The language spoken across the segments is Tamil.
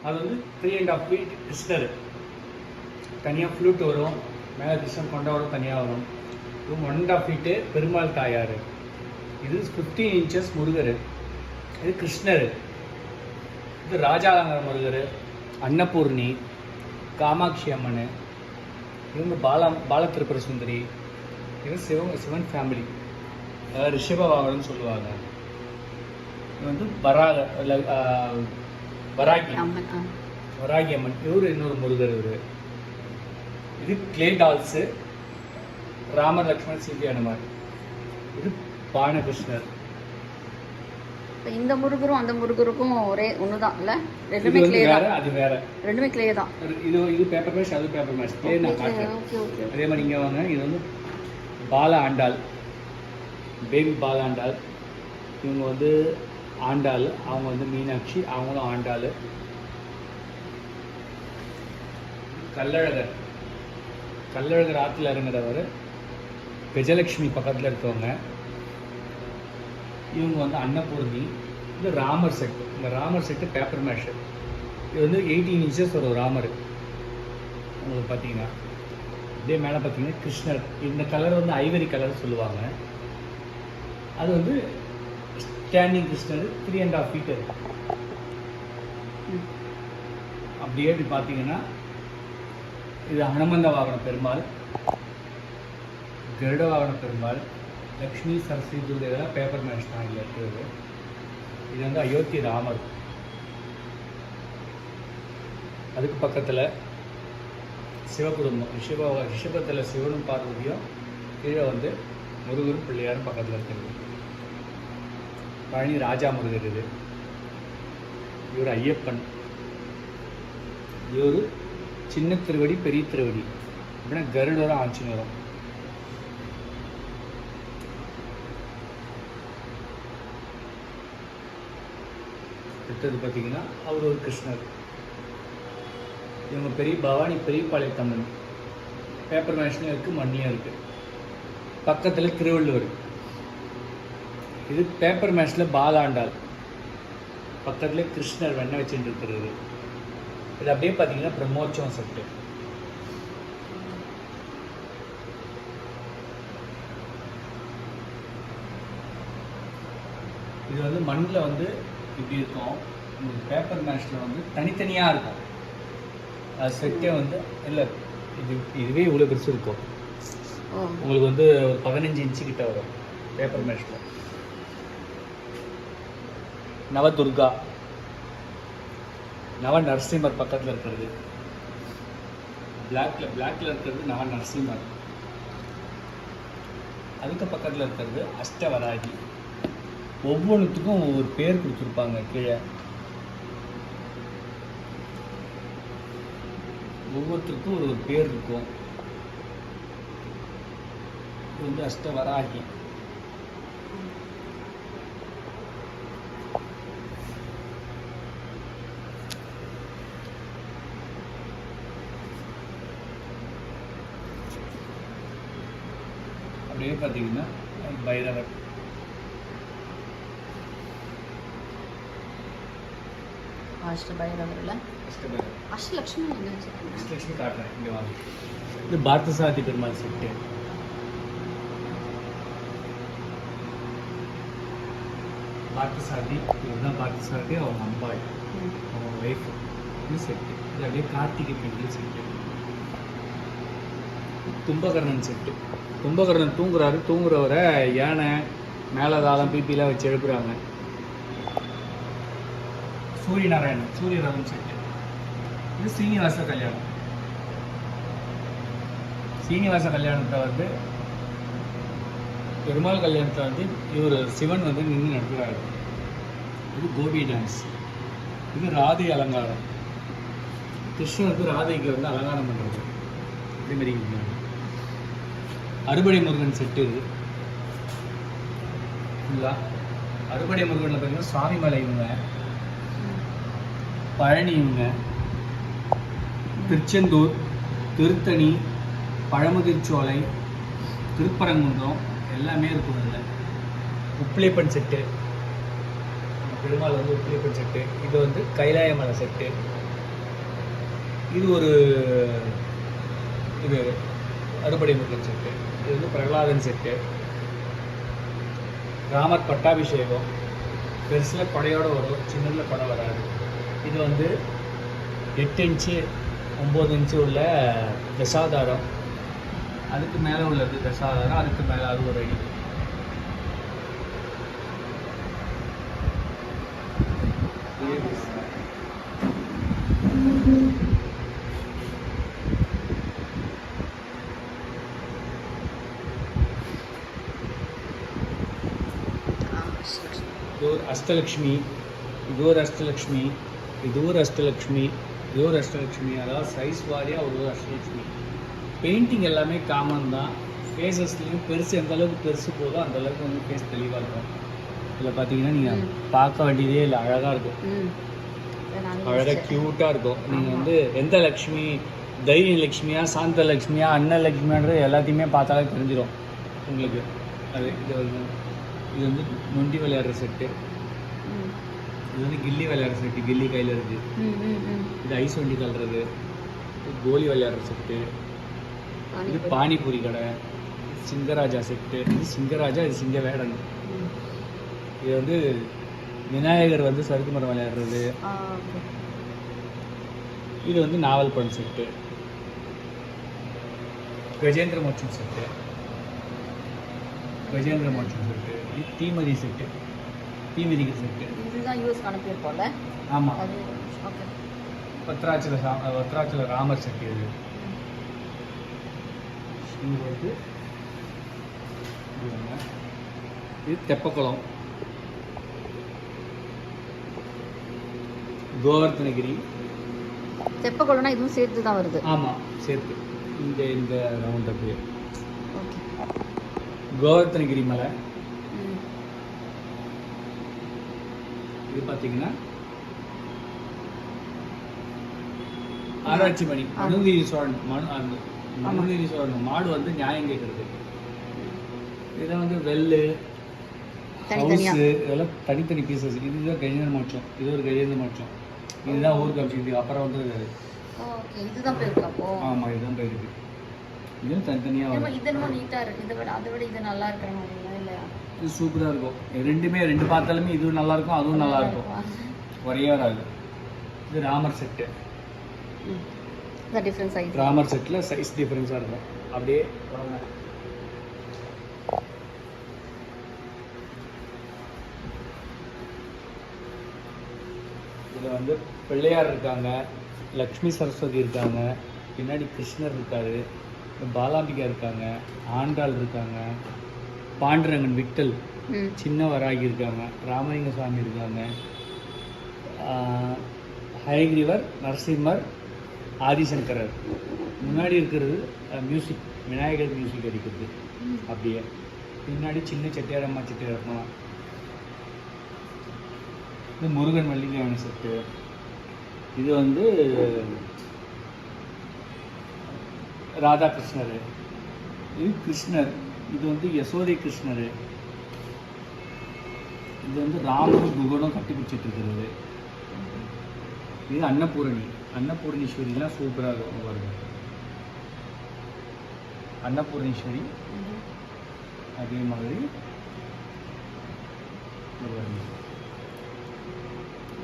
அது வந்து 3.5 feet கிருஷ்ணர். தனியாக ஃப்ளூட் வரும், மேலே கிருஷ்ணன் கொண்ட வரும், தனியாக வரும். இது 1.5 feet பெருமாள் தாயார். இது 15 inches முருகர். இது கிருஷ்ணர். இது ராஜாலங்கர முருகர், அன்னபூர்ணி, காமாட்சி அம்மன், இவங்க பால திரிபுர சுந்தரி. இது சிவன் ஃபேமிலி, அதாவது ரிஷப வாகனம்னு சொல்லுவாங்க. இது வந்து வராகி அம்மன். இவர் இன்னொரு முருகர். இவர் இது கிளே டால்ஸு, ராமர் லக்ஷ்மண் சீதை அனுமார். இது பானகிருஷ்ணர். இந்த முருகரும் அந்த முருகருக்கும் ஒரே ஒண்ணுதான் இல்ல? ரெண்டுமே கிளே தான். அது வேற, ரெண்டுமே கிளே தான். இது பேப்பர் மேஷ், அது பேப்பர் மேஷ். கிளே நான் காட்டுறேன். அதே மாதிரி இங்கே வாங்க. இது வந்து பால ஆண்டாள், பேபி பால ஆண்டாள். இவங்க வந்து ஆண்டாள், அவங்க வந்து மீனாட்சி, அவங்களும் ஆண்டாள். கள்ளழகர் ஆற்றுல இறங்குறவர், கஜலட்சுமி பக்கத்தில் இருக்கவங்க. இவங்க வந்து அன்னபூர்ணி. இது ராமர் செட்டு. இந்த ராமர் செட்டு பேப்பர் மேஷு. இது வந்து 18 inches ஒரு ராமர். உங்களுக்கு பார்த்தீங்கன்னா இதே மேலே பார்த்தீங்கன்னா கிருஷ்ணர். இந்த கலர் வந்து ஐவரி கலர் சொல்லுவாங்க. அது வந்து ஸ்டாண்டிங் கிருஷ்ணர் 3.5 feet. அப்படியே இப்படி பார்த்தீங்கன்னா இது ஹனுமந்த வாகன பெருமாள், கருட வாகன பெருமாள், லக்ஷ்மி, சரஸ்வதி, துர்கை. இதெல்லாம் பேப்பர் மேஷ் தான் இதில் இருக்கிறது. இது வந்து அயோத்தி ராமர். அதுக்கு பக்கத்தில் சிவகுடும்பம், ரிஷபத்தில் சிவனும் பார்வதியும், கீழே வந்து முருகரும் பிள்ளையாரும் பக்கத்தில் இருக்கிறது. பழனி ராஜா முருகர். இது இவர் ஐயப்பன். இவர் சின்ன திருவடி, பெரிய திருவடி அப்படின்னா கருடரும் ஆஞ்சநேயரும். அடுத்தது பார்த்தீங்கன்னா அவர் ஒரு கிருஷ்ணர். இவங்க பெரிய பவானி பெரியபாளையத்தம்மன். பேப்பர் மேஷ்லையும் இருக்குது, மண்ணியும் இருக்குது. பக்கத்தில் திருவள்ளுவர். இது பேப்பர் மேஷில் பாலாண்டாள். பக்கத்தில் கிருஷ்ணர் வெண்ணெய் வச்சுட்டு இருக்கிறது. இது அப்படியே பார்த்தீங்கன்னா பிரம்மோற்சவம் செட்டு. இது வந்து மண்ணில் வந்து இப்படி இருக்கும். உங்களுக்கு பேப்பர் மேஷில் வந்து தனித்தனியாக இருக்கும். அது செட்டே வந்து இல்லை, இதுவே இவ்வளோ பெருசு இருக்கும். உங்களுக்கு வந்து ஒரு 15 inch கிட்ட வரும் பேப்பர் மேஷில். நவதுர்கா, நவ நரசிம்மர் பக்கத்தில் இருக்கிறது. பிளாக்ல இருக்கிறது நவ நரசிம்மர். அதுக்கு பக்கத்தில் இருக்கிறது அஷ்டவராகி. ஒவ்வொன்றுத்துக்கும் ஒவ்வொரு பேர் கொடுத்துருப்பாங்க கீழே. ஒவ்வொருத்தருக்கும் ஒரு பேர் இருக்கும். இது வந்து அஷ்டவராகி. அப்படியே பார்த்தீங்கன்னா பைரவர். அஷ்டலட்சுமி காட்டுறேன். இங்கே வாங்க. இது பார்த்தசாரதி பெருமாள் செட்டு. பார்த்தசாரதி, இவர் தான் பார்த்தசாரதி, அவங்க அம்பாள், அவங்க ஒய்ஃப். இது செட்டு. இது அப்படியே கார்த்திகை பெண்கள் செட்டு. கும்பகர்ணன் செட்டு. கும்பகர்ணன் தூங்குறவரை யானை மேலதாளம் பிபிலாம் வச்சு எழுப்புறாங்க. சூரியநாராயணன் செட்டு. இது சீனிவாச கல்யாணம். சீனிவாச கல்யாணத்தை வந்து பெருமாள் கல்யாணத்தை வந்து இவர் சிவன் வந்து நின்று நடத்துகிறாரு. இது கோபி டான்ஸ். இது ராதை அலங்காரம். கிருஷ்ணனுக்கு ராதைக்கு வந்து அலங்காரம் பண்ணுறது. இதேமாரி அறுபடை முருகன் செட்டு. இது அறுபடை முருகனில் பார்த்தீங்கன்னா சுவாமிமலை இவங்க, பழனி இவங்க, திருச்செந்தூர், திருத்தணி, பழமுதிர்ச்சோலை, திருப்பரங்குன்றம் எல்லாமே இருக்கும். இதில் உப்பிலிப்பன் செட்டு, பெருமாள் வந்து உப்பிலிப்பன் செட்டு. இது வந்து கைலாயமலை செட்டு. இது ஒரு இது அறுபடை முருகன் செட்டு. இது வந்து பிரகலாதன் செட்டு. ராமர் பட்டாபிஷேகம் பெருசில் கொடையோடு வரும், சின்னதில் கொடை வராது. இது வந்து 8 இன்ச்சு 9 இன்ச்சு உள்ள தசாதாரம். அதுக்கு மேலே உள்ளது தசாதாரம், அதுக்கு மேலே அது ஒரு அடி. இது ஒரு அஷ்டலக்ஷ்மி, இது ஒரு அஷ்டலக்ஷ்மி, இது ஒரு அஷ்டலக்ஷ்மி, இது ஒரு அஷ்டலக்ஷ்மி. அதாவது சைஸ் வாரியாக ஒரு அஷ்டலக்ஷ்மி. பெயிண்டிங் எல்லாமே காமன் தான். ஃபேஸஸ்லேயும் பெருசு எந்த அளவுக்கு பெருசு போதோ அந்த அளவுக்கு வந்து ஃபேஸ் தெளிவாக இருக்கும். இதில் பார்த்தீங்கன்னா நீங்கள் பார்க்க வேண்டியதே இல்லை, அழகாக இருக்கும், அழகாக க்யூட்டாக இருக்கும். நீங்கள் வந்து எந்த லக்ஷ்மி, தைரிய லக்ஷ்மியா, சாந்த லக்ஷ்மியா, அன்னலக்ஷ்மியான்றது எல்லாத்தையுமே பார்த்தாலே தெரிஞ்சிடும் உங்களுக்கு. அது இது வந்து நொண்டி விளையாடுற செட்டு. இது வந்து கில்லி விளையாடுற செட்டு, கில்லி கையில் இருக்குது. இது ஐஸ் வண்டி தள்ளுறது, கோலி விளையாடுற செட்டு. இது பானிபூரி கடை. சிங்கராஜா செட்டு. இது சிங்கராஜா, இது சிங்க வேடன். இது வந்து விநாயகர் வந்து சறுக்கு மரம் விளையாடுறது. இது வந்து நாவல் பழம் செட்டு. கஜேந்திர மோட்சம் செட்டு, கஜேந்திர மோட்சம் செட்டு. இது தீமதி செட்டு, தீமிதிக்கு செட்டு. இதுதான் யூஸ் அனுப்பியிருக்கோம்ல. ஆமாம், பத்ராச்சல ராமர் செட்டு. இது இது வந்து இது தெப்பக்குளம், கோவர்த்தனகிரி. தெப்பக்குளம்னா இதுவும் சேர்த்து தான் வருது. ஆமாம், சேர்த்து இந்த ரவுண்ட் அப்படியே. கோவர்த்தனகிரி மலை. இது பார்த்தீங்கன்னா ஆராய்ச்சி மணி. மனுநீதி சோழன் மனுநீதி சோழன் மாடு வந்து நியாயம் கேட்கறது. இதெல்லாம் வந்து வெள்ளு, ஹவுஸு, இதெல்லாம் தனித்தனி பீசஸ். இதுதான் கஜேந்திர மோட்சம், இது ஒரு கஜேந்திர மோட்சம். இதுதான் ஊருக்கு அமைச்சு. அப்புறம் வந்து இதுதான் போயிருக்கு. ஆமாம், இதுதான் போயிருக்கு. இதுவும் தனித்தனியாக வரும். இதெல்லாம் நீட்டாக இருக்குது. அதை விட இது நல்லா இருக்கிற இல்லையா? இது சூப்பராக இருக்கும். ரெண்டுமே ரெண்டு பார்த்தாலுமே இதுவும் நல்லா இருக்கும், அதுவும் நல்லா இருக்கும், ஒரே வராது. இது Ramar set. Difference size. Ramar செட்டில் சைஸ் டிஃபரன்ஸாக இருக்கும். அப்படியே இதில் வந்து பிள்ளையார் இருக்காங்க, லக்ஷ்மி சரஸ்வதி இருக்காங்க, பின்னாடி கிருஷ்ணர் இருக்காரு, பாலாம்பிகா இருக்காங்க, ஆண்டாள் இருக்காங்க, பாண்டுரங்கன் விட்டல் சின்ன வராகி இருக்காங்க, ராமலிங்க சுவாமி இருக்காங்க, ஹயகிரிவர், நரசிம்மர், ஆதிசங்கரர். முன்னாடி இருக்கிறது மியூசிக், விநாயகர் மியூசிக் அடிக்கிறது. அப்படியே பின்னாடி சின்ன செட்டியாரம்மா செட்டியாரம்மா. இது முருகன் மல்லிகையான செட்டு. இது வந்து ராதாகிருஷ்ணர். இது கிருஷ்ணர். இது வந்து யசோதை கிருஷ்ணர். இது வந்து ராமரும் குகனும் கட்டி பிடிச்சிட்டு இருக்கிறது. இது அன்னபூரணி. அன்னபூர்ணீஸ்வரிலாம் சூப்பராக இருக்கும் பாருங்க. அன்னபூர்ணீஸ்வரி. அதே மாதிரி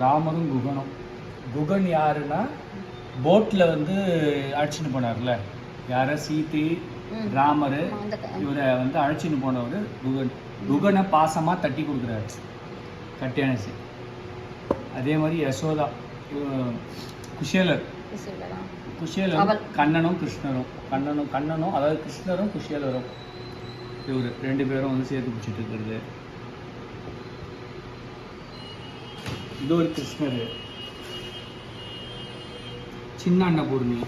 ராமரும் குகனும். குகன் யாருன்னா போட்டில் வந்து அழைச்சின்னு போனார்ல, யார சீதை ராமர் இவரை வந்து அழைச்சின்னு போனவர் குகன். குகனை பாசமாக தட்டி கொடுக்குறாரு, கட்டி அணைச்சி. அதே மாதிரி யசோதா, குஷேலர். குஷேலர் கண்ணனும் கிருஷ்ணரும். கண்ணனும் அதாவது கிருஷ்ணரும் குஷேலரும் இவர் ரெண்டு பேரும் வந்து சேர்த்து பிடிச்சிட்டு இருக்கிறது. இது ஒரு கிருஷ்ணர். சின்ன அன்னபூர்ணி.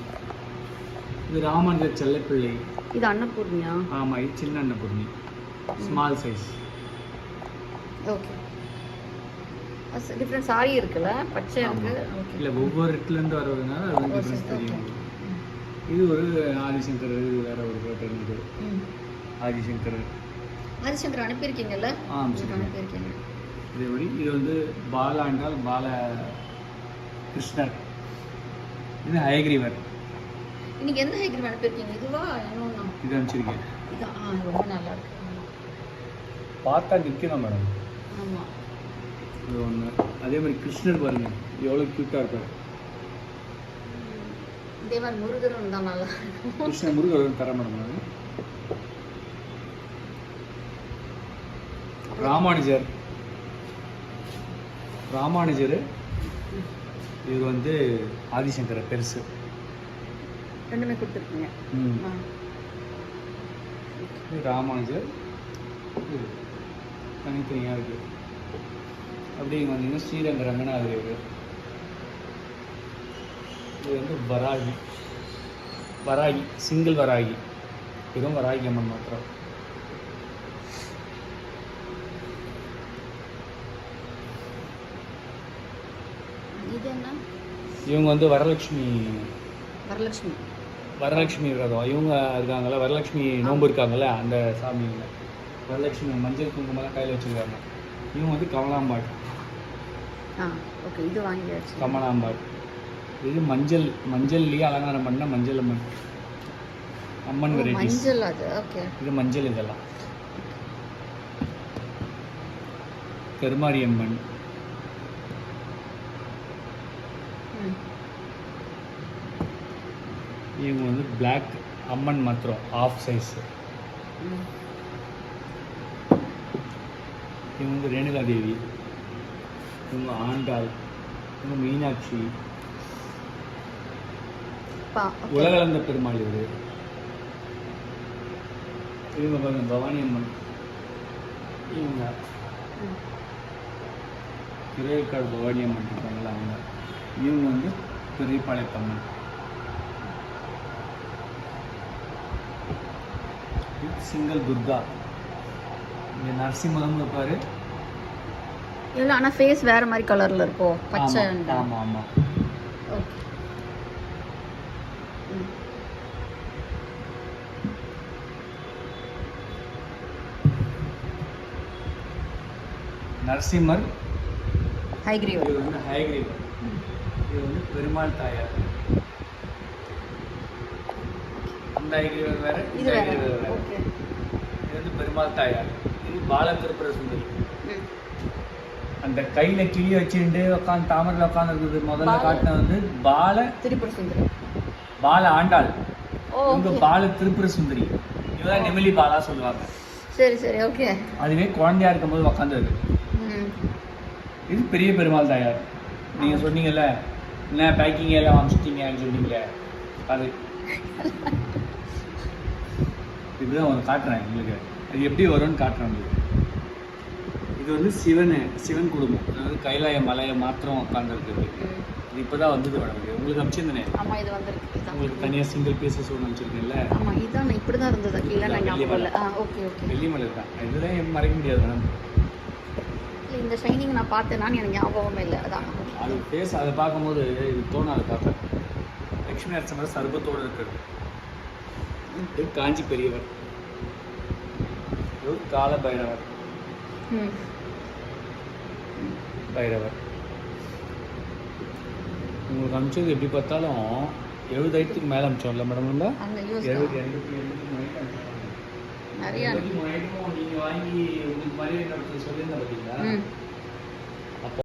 இது ராமன் செல்லப்பிள்ளை. இது அன்னபூர்ணியா? ஆமாம், இது சின்ன Annapoorani, small size. Okay. Difference sorry இருக்குல்ல, பச்சை இருக்கு. இல்லை, ஒவ்வொரு இடத்துலேருந்து வரதுனால அது வந்து டிஃபரன்ஸ் தெரியும். இது ஒரு ஆதிசங்கர். இது வேற ஒரு பேட்டர்ன். இது ஆதிசங்கர். ஆதிசங்கர் அனுப்பியிருக்கீங்கல்ல? அனுப்பியிருக்கீங்க. இதேபடி இது வந்து பாலாண்டால் பால கிருஷ்ணர். இது ஹயக்ரீவர். இன்னைக்கு எந்த ஹைக்ரீவ் அனுப்பியிருக்கீங்க? இதுவா இன்னொன்னா? இது அனுப்பிச்சிருக்கேன். இதான் ரொம்ப நல்லா இருக்கு. பார்த்தா நிற்கணும் மேடம். ஆமா. இது ஒன்று. அதே மாதிரி கிருஷ்ணர் பாருங்க எவ்வளோ க்யூட்டாக இருப்பார். இதே மாதிரி முருகரும் தான் நல்லா இருக்கும். கிருஷ்ணர் முருகர் தர மேடம். அது ராமானுஜர். இவர் வந்து ஆதிசங்கர பெருசு. ரெண்டுமே கொடுத்துருக்கீங்க. ராமானுஜர் தனித்தனியாக இருக்கு. அப்படி இங்கே வந்தீங்கன்னா ஸ்ரீரங்க ரங்கநாதர். இது வந்து வராகி சிங்கிள் வராகி, வெறும் வராகி அம்மன் மாத்திரம். இது என்ன? இவங்க வந்து வரலட்சுமி விரதம். இவங்க இருக்காங்கல்ல, வரலட்சுமி நோன்பு இருக்காங்கல்ல, அந்த சாமி. வரலட்சுமி மஞ்சள் குங்குமம்லாம் கையில் வச்சுருக்காங்க. இவங்க வந்து கமலாம்பாள். ஓகே, இது வாங்கியாச்சு. கமலாம்பாள். இது மஞ்சள்லேயே அலங்காரம் பண்ண மஞ்சள் அம்மன். அம்மன் வெரைட்டிஸ். மஞ்சள் அது. ஓகே. இது மஞ்சள். இதெல்லாம் கருமாரி அம்மன். இவங்க வந்து பிளாக் அம்மன் மாத்திரம் ஆஃப் சைஸ். இவங்க வந்து ரேணுகா தேவி. இவங்க ஆண்டாள். இவங்க மீனாட்சி. உலகளந்த பெருமாள். இவங்க பாருங்க பவானி அம்மன். இவங்க திருவேற்காடு பவானி அம்மன் இருக்காங்களா அவங்க. இவங்க வந்து பெரியபாளையத்தம்மன். சிங்கிள் துர்கா. இங்கே நரசிம்மரும் இருப்பாரு. இல்லை, ஆனால் ஃபேஸ் வேற மாதிரி கலரில் இருக்கும். பச்சை. ஆமாம் ஆமாம். ஓகே. நரசிம்மர் ஹைகிரீவர். இது வந்து ஹயக்ரீவர். இது வந்து பெருமாள் தாயார். அந்த ஹயக்ரீவர் வேற, இது வேற. ஓகே. இது வந்து பெருமாள் தாயார். இது பாலத்திருப்புர சுந்தரி. அந்த கையில கிளியை வச்சுட்டு உட்காந்து தாமரையில் உட்காந்துருக்குது. முதல்ல காட்டின வந்து திரிபுர சுந்தரி. பால ஆண்டாள். இவங்க பால திரிபுர சுந்தரி. இவதான் நெமிலி பாலா சொல்லுவாங்க. சரி சரி, ஓகே. அதுவே குழந்தையா இருக்கும்போது உட்காந்துருக்கு. இது பெரிய பெருமாள் தாயார். நீங்க சொன்னீங்கல்ல, என்ன பேக்கிங் எல்லாம் வாங்கிச்சிட்டீங்கன்னு சொன்னீங்களே, அது இதுதான் ஒன்று காட்டுறேன் உங்களுக்கு. அது எப்படி வரும்னு காட்டுறேன் உங்களுக்கு. இது வந்து சிவன் குடும்பம். அதாவது கைலாய மலையை மாத்திரம் உட்காந்துருக்குது. இது இப்போதான் வந்தது மேடம். உங்களுக்கு அனுப்பிச்சிருந்தேனே. ஆமாம், இது வந்துருக்கு. உங்களுக்கு தனியாக சிங்கிள் பீசஸ் ஒன்று அனுப்பிச்சிருக்கேன்ல. ஆமாம், இதுதான் நான் இப்படி தான் இருந்தது. கீழே நான் ஞாபகம் இல்லை. Okay okay. வெள்ளிமலை தான். இதெல்லாம் மறைக்க முடியாது மேடம். இந்த ஷைனிங் நான் பார்த்தேனான்னு எனக்கு ஞாபகமே இல்லை. அதான் அது ஃபேஸ் அதை பார்க்கும்போது இது தோணாது பார்க்க. லட்சுமி நரசிம்மர் சர்பத்தோடு இருக்கிறது. இது காஞ்சி பெரியவர். இது கால பைரவர். உங்களுக்கு அனுப்பிச்சது எப்படி பார்த்தாலும் 70 ஐட்டத்துக்கு மேலே அனுப்பிச்சோம்ல மேடம். நம்ம 70 நிறைய நீங்கள் வாங்கி உங்களுக்கு மாதிரி சொல்லியிருந்தேன் பார்த்தீங்களா.